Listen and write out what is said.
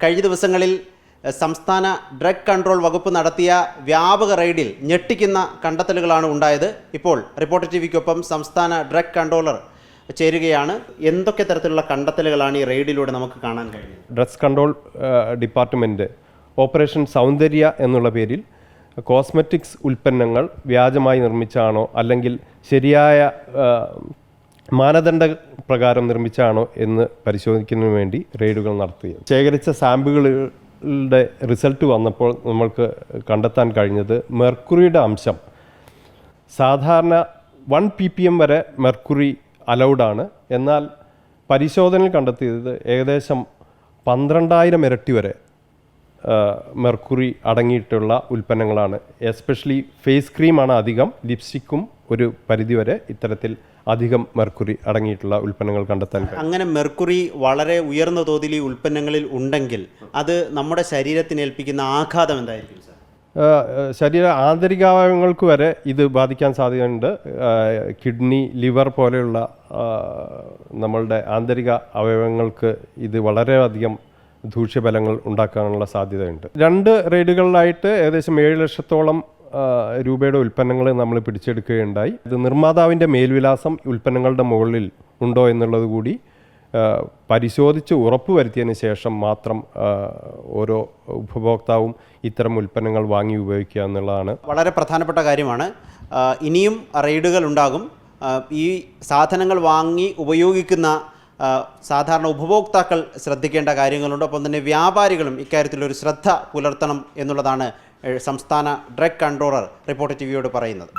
കഴിഞ്ഞ ദിവസങ്ങളിൽ സംസ്ഥാന ഡ്രഗ് കൺട്രോൾ വകുപ്പ് നടത്തിയ വ്യാപക റെയ്ഡിൽ ഞെട്ടിക്കുന്ന കണ്ടെത്തലുകളാണ് ഉണ്ടായത്. ഇപ്പോൾ റിപ്പോർട്ടർ ടിവിക്കൊപ്പം സംസ്ഥാന ഡ്രഗ് കൺട്രോളർ ചേരുകയാണ്. എന്തൊക്കെ തരത്തിലുള്ള കണ്ടെത്തലുകളാണ് ഈ റെയ്ഡിലൂടെ നമുക്ക് കാണാൻ കഴിയുന്നത്? ഡ്രഗ്സ് കൺട്രോൾ ഡിപ്പാർട്ട്മെൻറ്റ് ഓപ്പറേഷൻ സൗന്ദര്യ എന്നുള്ള പേരിൽ കോസ്മെറ്റിക്സ് ഉൽപ്പന്നങ്ങൾ വ്യാജമായി നിർമ്മിച്ചാണോ അല്ലെങ്കിൽ ശരിയായ മാനദണ്ഡ പ്രകാരം നിർമ്മിച്ചാണോ എന്ന് പരിശോധിക്കുന്നതിന് വേണ്ടി റെയ്ഡുകൾ നടത്തി. ശേഖരിച്ച സാമ്പിളുകളുടെ റിസൾട്ട് വന്നപ്പോൾ നമ്മൾക്ക് കണ്ടെത്താൻ കഴിഞ്ഞത് മെർക്കുറിയുടെ അംശം സാധാരണ 1 ppm വരെ മെർക്കുറി അലൗഡാണ്. എന്നാൽ പരിശോധനയിൽ കണ്ടെത്തിയത് ഏകദേശം 12,000 ഇരട്ടി വരെ മെർക്കുറി അടങ്ങിയിട്ടുള്ള ഉൽപ്പന്നങ്ങളാണ്. എസ്പെഷ്യലി ഫേസ് ക്രീമാണ് അധികം, ലിപ്സ്റ്റിക്കും ഒരു പരിധിവരെ ഇത്തരത്തിൽ അധികം മെർക്കുറി അടങ്ങിയിട്ടുള്ള ഉൽപ്പന്നങ്ങൾ കണ്ടെത്താൻ കഴിയും. അങ്ങനെ മെർക്കുറി വളരെ ഉയർന്ന തോതിൽ ഈ ഉൽപ്പന്നങ്ങളിൽ ഉണ്ടെങ്കിൽ അത് നമ്മുടെ ശരീരത്തിന് ഏൽപ്പിക്കുന്ന ആഘാതം എന്തായിരിക്കും സാർ? ശരീര ആന്തരികാവയവങ്ങൾക്ക് വരെ ഇത് ബാധിക്കാൻ സാധ്യതയുണ്ട്. കിഡ്നി, ലിവർ പോലെയുള്ള നമ്മളുടെ ആന്തരിക അവയവങ്ങൾക്ക് ഇത് വളരെയധികം ദൂഷ്യഫലങ്ങൾ ഉണ്ടാക്കാനുള്ള സാധ്യതയുണ്ട്. 2 റെയ്ഡുകളിലായിട്ട് ഏകദേശം 7 ലക്ഷത്തോളം രൂപയുടെ ഉൽപ്പന്നങ്ങൾ നമ്മൾ പിടിച്ചെടുക്കുകയുണ്ടായി. ഇത് നിർമ്മാതാവിൻ്റെ മേൽവിലാസം ഉൽപ്പന്നങ്ങളുടെ മുകളിൽ ഉണ്ടോ എന്നുള്ളത് കൂടി പരിശോധിച്ച് ഉറപ്പുവരുത്തിയതിന് ശേഷം മാത്രം ഓരോ ഉപഭോക്താവും ഇത്തരം ഉൽപ്പന്നങ്ങൾ വാങ്ങി ഉപയോഗിക്കുക എന്നുള്ളതാണ് വളരെ പ്രധാനപ്പെട്ട കാര്യമാണ്. ഇനിയും റെയ്ഡുകൾ ഉണ്ടാകും. ഈ സാധനങ്ങൾ വാങ്ങി ഉപയോഗിക്കുന്ന സാധാരണ ഉപഭോക്താക്കൾ ശ്രദ്ധിക്കേണ്ട കാര്യങ്ങളുണ്ട്. ഒപ്പം തന്നെ വ്യാപാരികളും ഇക്കാര്യത്തിലൊരു ശ്രദ്ധ പുലർത്തണം എന്നുള്ളതാണ് സംസ്ഥാന ഡ്രഗ് കൺട്രോളർ റിപ്പോർട്ടർ ടിവിയോട് പറയുന്നത്.